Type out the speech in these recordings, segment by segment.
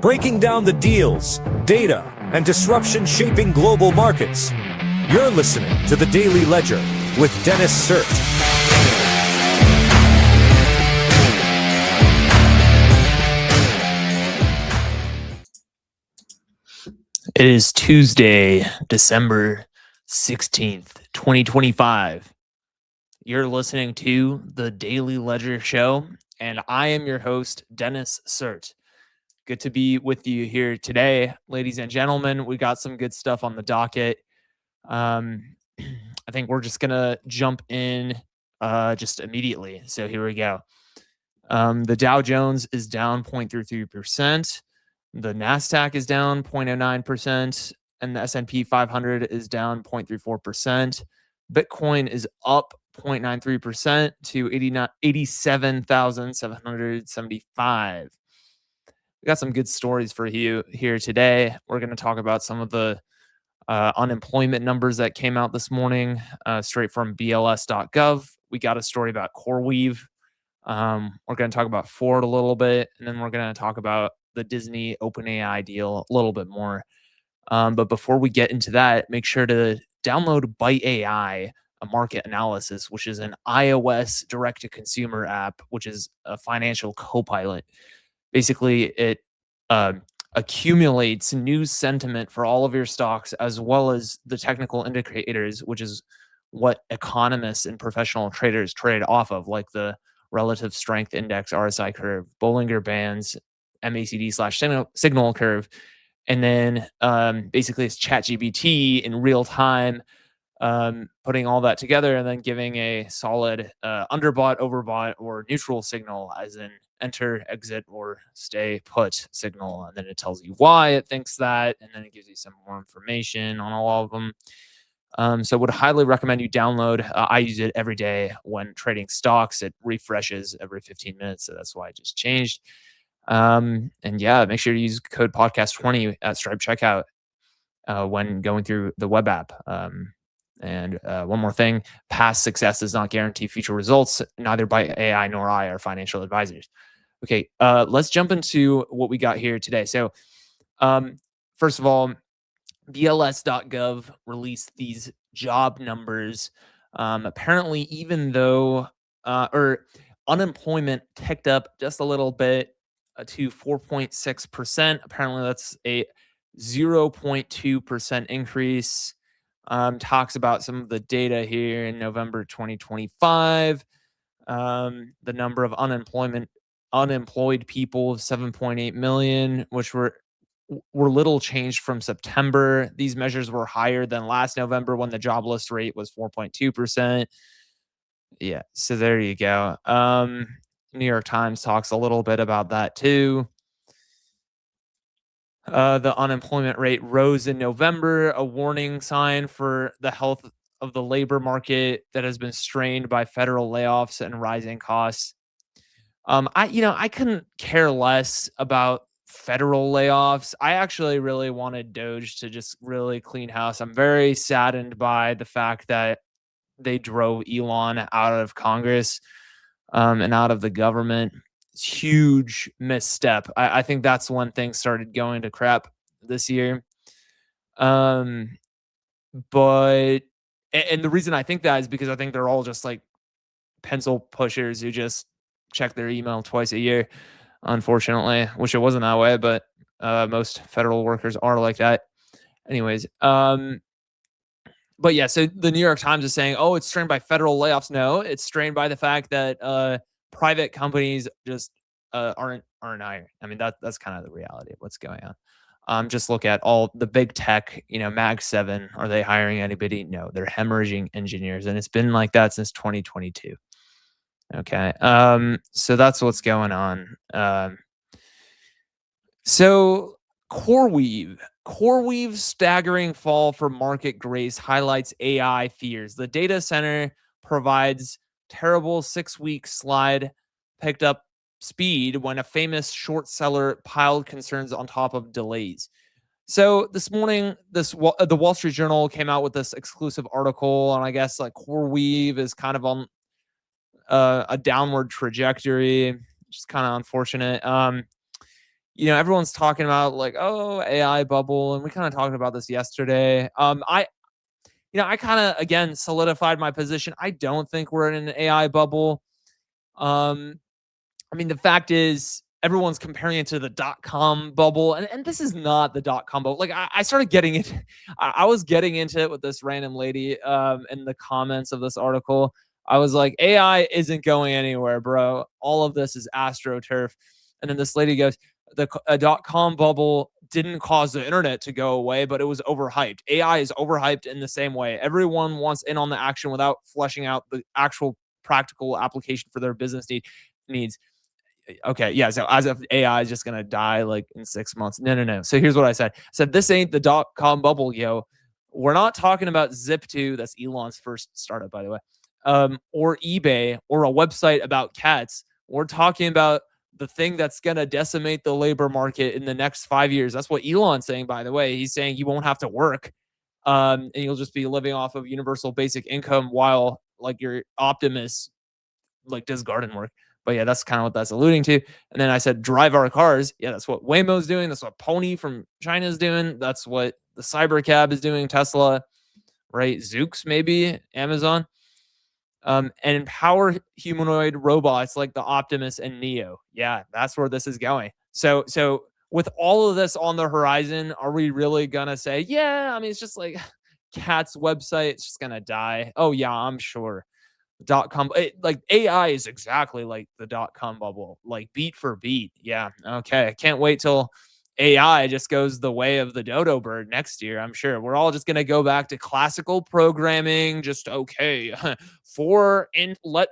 breaking down the deals, data, and disruption shaping global markets. You're listening to The Daily Ledger with Dennis Sert. It is Tuesday, December 16th, 2025. You're listening to The Daily Ledger Show, and I am your host, Dennis Sert. Good to be with you here today, ladies and gentlemen. We got some good stuff on the docket. I think we're just going to jump in just immediately. So here we go. The Dow Jones is down 0.33%. The NASDAQ is down 0.09%, and the S&P 500 is down 0.34%. Bitcoin is up 0.93% to 87,775. We got some good stories for you here today. We're going to talk about some of the unemployment numbers that came out this morning, straight from BLS.gov. We got a story about CoreWeave. We're going to talk about Ford a little bit, and then we're going to talk about the Disney OpenAI deal a little bit more. But before we get into that, make sure to download Byte AI, a market analysis, which is an iOS direct-to-consumer app, which is a financial co-pilot. Basically, it accumulates news sentiment for all of your stocks, as well as the technical indicators, which is what economists and professional traders trade off of, like the relative strength index, RSI curve, Bollinger Bands, MACD/signal curve. And then basically it's ChatGPT in real time, putting all that together and then giving a solid underbought, overbought, or neutral signal, as in enter, exit, or stay put signal. And then it tells you why it thinks that, and then it gives you some more information on all of them. So would highly recommend you download. I use it every day when trading stocks. It refreshes every 15 minutes, so that's why I just changed. And yeah, make sure to use code podcast20 at Stripe checkout when going through the web app. And one more thing, past success does not guarantee future results. Neither Byte AI nor I are financial advisors. Okay, let's jump into what we got here today. So first of all, BLS.gov released these job numbers. Apparently, even though unemployment ticked up just a little bit to 4.6%, apparently that's a 0.2% increase. Talks about some of the data here in November 2025. The number of unemployed people, 7.8 million, which were little changed from September. These measures were higher than last November when the jobless rate was 4.2%. Yeah, so there you go. New York Times talks a little bit about that too. The unemployment rate rose in November, a warning sign for the health of the labor market that has been strained by federal layoffs and rising costs. I couldn't care less about federal layoffs. I actually really wanted Doge to just really clean house. I'm very saddened by the fact that they drove Elon out of Congress and out of the government. It's huge misstep. I think that's when things started going to crap this year. But the reason I think that is because I think they're all just like pencil pushers who just check their email twice a year. Unfortunately, wish it wasn't that way, but most federal workers are like that. Anyways, but yeah, so the New York Times is saying, oh, it's strained by federal layoffs. No, it's strained by the fact that private companies just aren't hiring. I mean, that's kind of the reality of what's going on. Just look at all the big tech, Mag 7. Are they hiring anybody? No, they're hemorrhaging engineers, and it's been like that since 2022. Okay. So that's what's going on. So CoreWeave's staggering fall for market grace highlights AI fears. The data center provides terrible 6-week slide, picked up speed when a famous short seller piled concerns on top of delays. So this morning, the Wall Street Journal came out with this exclusive article, and I guess like CoreWeave is kind of on a downward trajectory, which is kind of unfortunate. everyone's talking about like, oh, AI bubble, and we kind of talked about this yesterday. I kind of again solidified my position. I don't think we're in an AI bubble. Um, I mean, the fact is, everyone's comparing it to the .com bubble, and this is not the .com bubble. Like, I started getting it. I was getting into it with this random lady in the comments of this article. I was like, AI isn't going anywhere, bro. All of this is AstroTurf. And then this lady goes, the .com bubble didn't cause the internet to go away, but it was overhyped. AI is overhyped in the same way. Everyone wants in on the action without fleshing out the actual practical application for their business needs. Okay, yeah. So as if AI is just gonna die like in 6 months. No. So here's what I said. I said, this ain't the .com bubble, yo. We're not talking about Zip2, that's Elon's first startup, by the way, or eBay or a website about cats. We're talking about the thing that's gonna decimate the labor market in the next 5 years. That's what Elon's saying, by the way. He's saying you won't have to work, and you'll just be living off of universal basic income while like your Optimus like does garden work. But yeah, that's kind of what that's alluding to. And then I said, drive our cars. Yeah, that's what Waymo's doing. That's what Pony from China is doing. That's what the Cybercab is doing. Tesla, right? Zoox, maybe Amazon. And empower humanoid robots like the Optimus and Neo. Yeah, that's where this is going. So with all of this on the horizon, are we really gonna say, yeah? I mean, it's just like Cat's website. It's just gonna die. Oh yeah, I'm sure. .com, like AI is exactly like the .com bubble, like beat for beat. Yeah, okay. I can't wait till AI just goes the way of the dodo bird next year. I'm sure we're all just gonna go back to classical programming. Just okay, for int let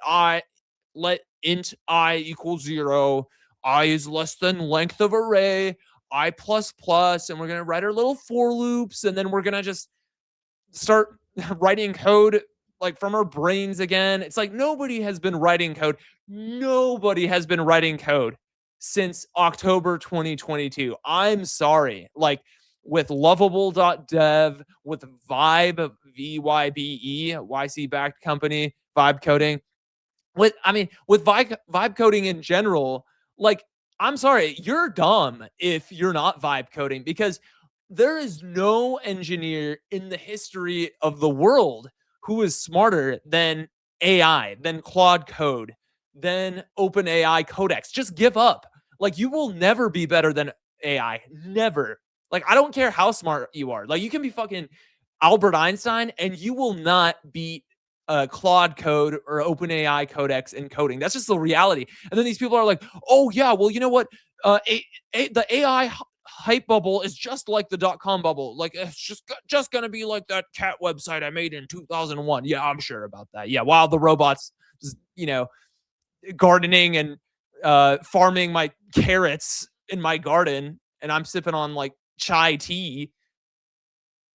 int I equals 0. I is less than length of array. I plus plus, and we're gonna write our little for loops, and then we're gonna just start writing code like from our brains again. It's like nobody has been writing code. Nobody has been writing code since October 2022. I'm sorry. Like with lovable.dev, with Vibe, VYBE, YC backed company, Vibe coding. With Vibe coding in general, like I'm sorry, you're dumb if you're not Vibe coding, because there is no engineer in the history of the world who is smarter than AI, than Claude Code, than OpenAI Codex. Just give up. Like, you will never be better than AI. Never. Like, I don't care how smart you are. Like, you can be fucking Albert Einstein and you will not beat Claude Code or OpenAI Codex in coding. That's just the reality. And then these people are like, oh, yeah, well, you know what? The AI hype bubble is just like the .com bubble. Like, it's just gonna be like that cat website I made in 2001. Yeah, I'm sure about that. Yeah, while the robots, gardening and farming my carrots in my garden, and I'm sipping on like chai tea.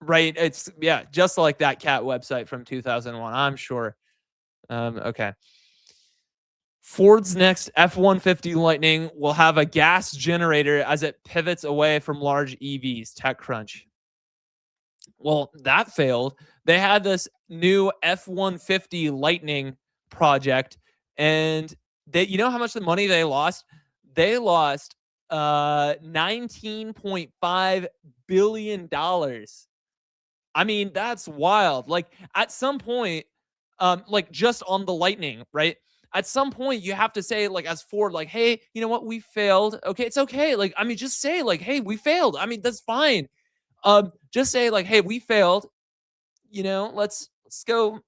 Right? It's just like that cat website from 2001. I'm sure. Okay. Ford's next F-150 Lightning will have a gas generator as it pivots away from large EVs. TechCrunch. Well, that failed. They had this new F-150 Lightning project, and you know how much the money they lost? They lost $19.5 billion. I mean, that's wild. Like at some point, like just on the Lightning, right? At some point, you have to say, like, as Ford, like, hey, you know what? We failed. Okay, it's okay. Like, I mean, just say, like, hey, we failed. I mean, that's fine. Just say, like, hey, we failed. Let's go.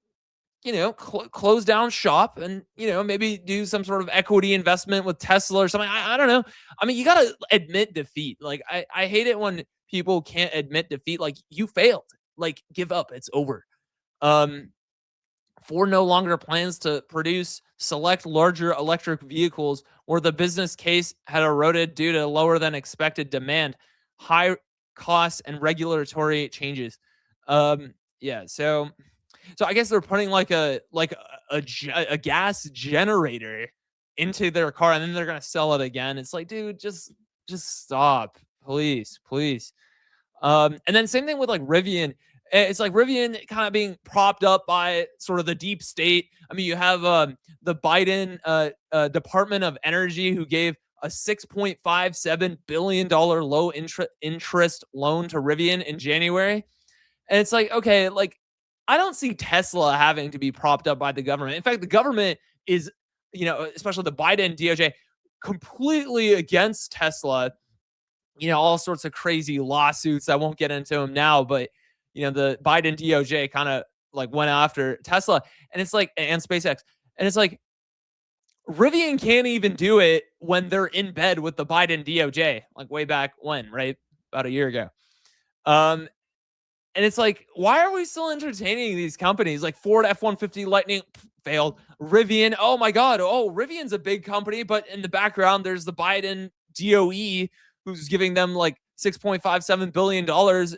Close down shop and maybe do some sort of equity investment with Tesla or something. I don't know. I mean, you gotta admit defeat. Like, I hate it when people can't admit defeat. Like, you failed. Like, give up. It's over. Ford no longer plans to produce select larger electric vehicles where the business case had eroded due to lower than expected demand, high costs, and regulatory changes. Yeah, so I guess they're putting like a gas generator into their car, and then they're gonna sell it again. It's like, dude, just stop, please. And then same thing with like Rivian. It's like Rivian kind of being propped up by sort of the deep state. I mean, you have the Biden Department of Energy who gave a $6.57 billion low interest loan to Rivian in January. And it's like, okay, like I don't see Tesla having to be propped up by the government. In fact, the government is, especially the Biden DOJ, completely against Tesla. All sorts of crazy lawsuits. I won't get into them now, but the Biden DOJ kind of like went after Tesla, and it's like, and SpaceX, and it's like Rivian can't even do it when they're in bed with the Biden DOJ, like way back when, right? About a year ago. And it's like, why are we still entertaining these companies? Like Ford F-150 Lightning failed. Rivian, oh my God. Oh, Rivian's a big company, but in the background, there's the Biden DOE who's giving them like $6.57 billion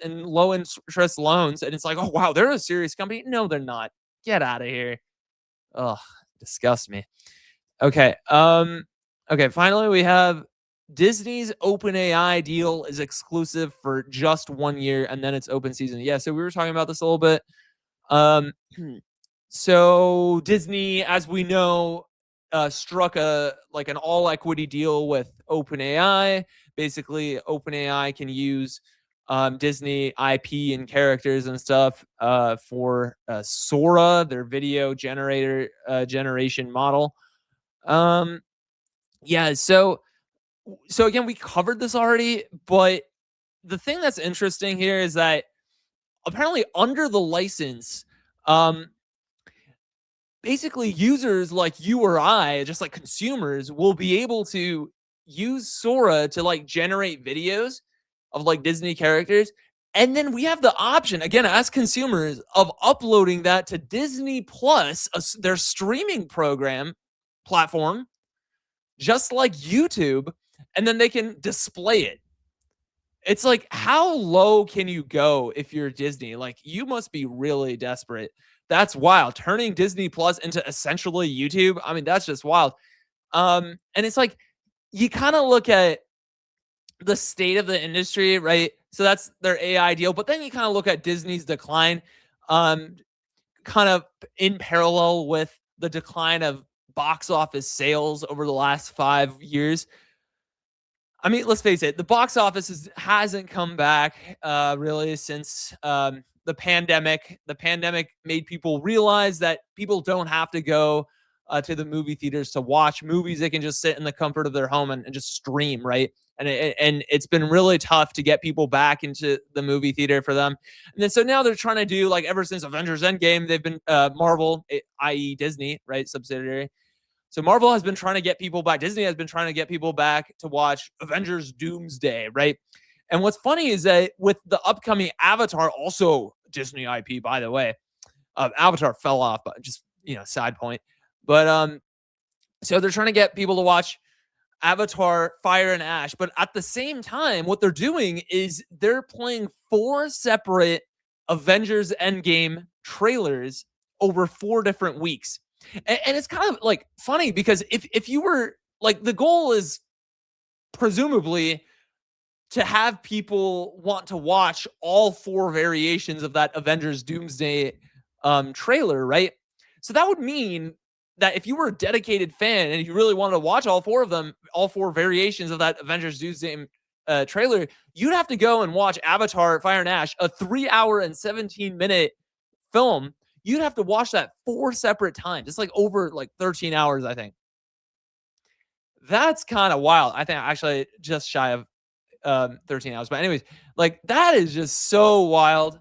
in low interest loans. And it's like, oh, wow, they're a serious company. No, they're not. Get out of here. Ugh, disgust me. Okay. Okay. Finally, we have Disney's OpenAI deal is exclusive for just 1 year, and then it's open season. Yeah. So we were talking about this a little bit. So Disney, as we know, struck an all equity deal with OpenAI. Basically, OpenAI can use Disney IP and characters and stuff for Sora, their video generation model. Yeah, so again, we covered this already, but the thing that's interesting here is that apparently under the license, basically users like you or I, just like consumers, will be able to use Sora to like generate videos of like Disney characters. And then we have the option, again, as consumers, of uploading that to Disney Plus, their streaming platform, just like YouTube, and then they can display it. It's like, how low can you go if you're Disney? Like, you must be really desperate. That's wild. Turning Disney Plus into essentially YouTube. I mean, that's just wild. And it's like, you kind of look at the state of the industry, right? So that's their AI deal. But then you kind of look at Disney's decline, kind of in parallel with the decline of box office sales over the last 5 years. I mean, let's face it, the box office hasn't come back really since the pandemic. The pandemic made people realize that people don't have to go to the movie theaters to watch movies. They can just sit in the comfort of their home and just stream, right? And it's been really tough to get people back into the movie theater for them. And then so now they're trying to do, like, ever since Avengers Endgame, they've been Marvel, i.e. Disney, right, subsidiary. So Marvel has been trying to get people back. Disney has been trying to get people back to watch Avengers Doomsday, right? And what's funny is that with the upcoming Avatar, also Disney IP, by the way, Avatar fell off, but just, side point. But so they're trying to get people to watch Avatar, Fire and Ash. But at the same time, what they're doing is they're playing 4 separate Avengers Endgame trailers over 4 different weeks. And it's kind of like funny because if you were like, the goal is presumably to have people want to watch all 4 variations of that Avengers Doomsday trailer, right? So that would mean that if you were a dedicated fan and you really wanted to watch all 4 of them, all 4 variations of that Avengers Doomsday trailer, you'd have to go and watch Avatar, Fire and Ash, a 3-hour and 17-minute film. You'd have to watch that 4 separate times. It's like over like 13 hours, I think. That's kind of wild. I think actually just shy of 13 hours. But anyways, like, that is just so wild.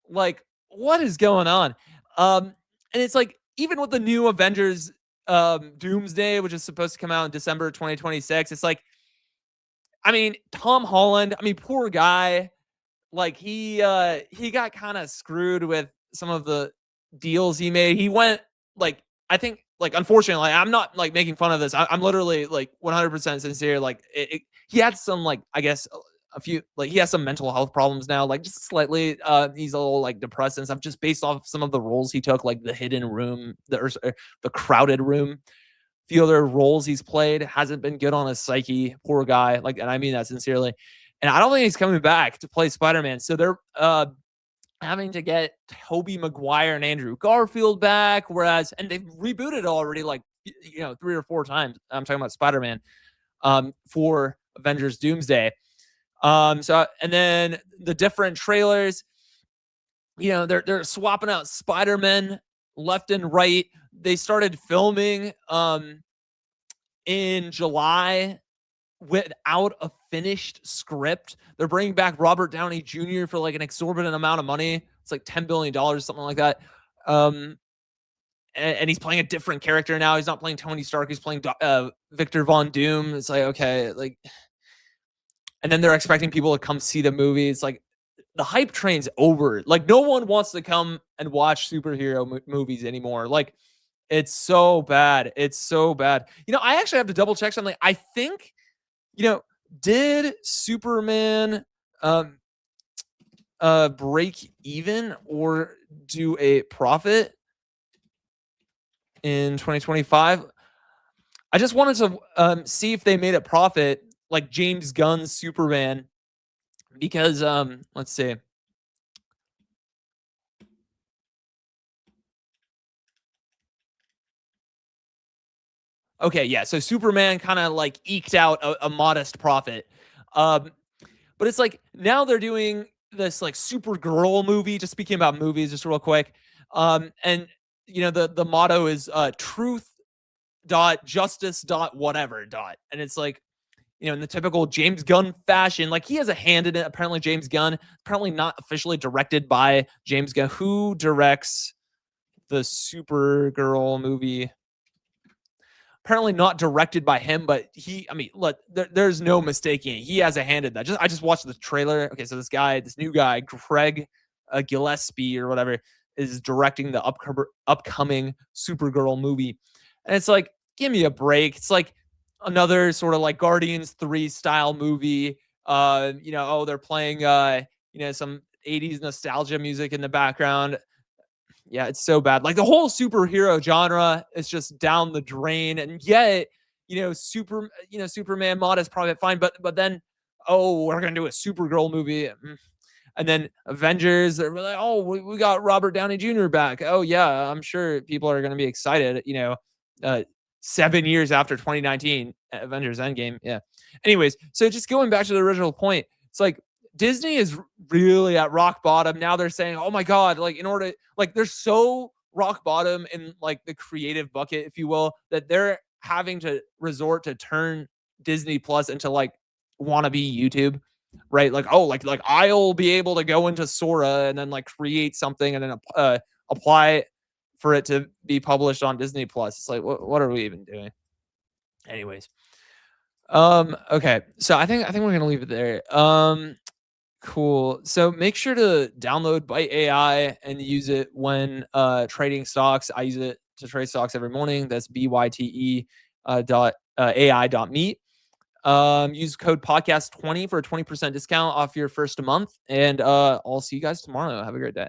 Like, what is going on? And it's like, even with the new Avengers Doomsday, which is supposed to come out in December 2026, it's like, I mean, Tom Holland, I mean, poor guy. Like, he got kind of screwed with some of the deals he made. He went, like, I think, like, unfortunately, I'm not like making fun of this. I'm literally like 100% sincere. Like, he had some, like, I guess a few, like, he has some mental health problems now, like, just slightly. He's a little like depressed and stuff, just based off some of the roles he took, like the Hidden Room, the Crowded Room. A few other roles he's played, hasn't been good on his psyche. Poor guy. Like, and I mean that sincerely. And I don't think he's coming back to play Spider-Man. So they're having to get Tobey Maguire and Andrew Garfield back, and they've rebooted already like 3 or 4 times. I'm talking about Spider-Man for Avengers Doomsday. So and then the different trailers, they're swapping out Spider-Man left and right. They started filming in July without a finished script. They're bringing back Robert Downey Jr. for like an exorbitant amount of money. It's like $10 billion, something like that. And he's playing a different character now. He's not playing Tony Stark. He's playing Victor Von Doom. It's like, okay, like, and then they're expecting people to come see the movie. It's like the hype train's over. Like no one wants to come and watch superhero movies anymore. Like it's so bad. It's so bad. I actually have to double check something. I think, did Superman break even or do a profit in 2025? I just wanted to see if they made a profit like James Gunn's Superman, because let's see. Okay, yeah. So Superman kind of like eked out a modest profit. But it's like now they're doing this like Supergirl movie. Just speaking about movies, just real quick. And the motto is truth dot justice dot whatever dot. And it's like, in the typical James Gunn fashion, like he has a hand in it. Apparently James Gunn, apparently not officially directed by James Gunn. Who directs the Supergirl movie? Apparently not directed by him, but look, there's no mistaking it. He has a hand in that. I just watched the trailer. Okay, so this new guy, Craig Gillespie or whatever, is directing the upcoming Supergirl movie. And it's like, give me a break. It's like another sort of like Guardians 3 style movie. They're playing some 80s nostalgia music in the background. Yeah, it's so bad. Like the whole superhero genre is just down the drain. And yet, Superman mod is probably fine, but then, we're gonna do a Supergirl movie. And then Avengers, they're like, we got Robert Downey Jr. back. Oh yeah, I'm sure people are gonna be excited. 7 years after 2019 Avengers Endgame. Yeah. Anyways, so just going back to the original point, it's like Disney is really at rock bottom. Now they're saying, oh my God, like they're so rock bottom in like the creative bucket, if you will, that they're having to resort to turn Disney Plus into like wannabe YouTube, right? Like, like I'll be able to go into Sora and then like create something and then apply for it to be published on Disney Plus. It's like, what are we even doing? Anyways. Okay. So I think we're going to leave it there. Cool. So make sure to download Byte AI and use it when trading stocks. I use it to trade stocks every morning. That's BYTE AI.meet. Use code podcast20 for a 20% discount off your first month. And I'll see you guys tomorrow. Have a great day.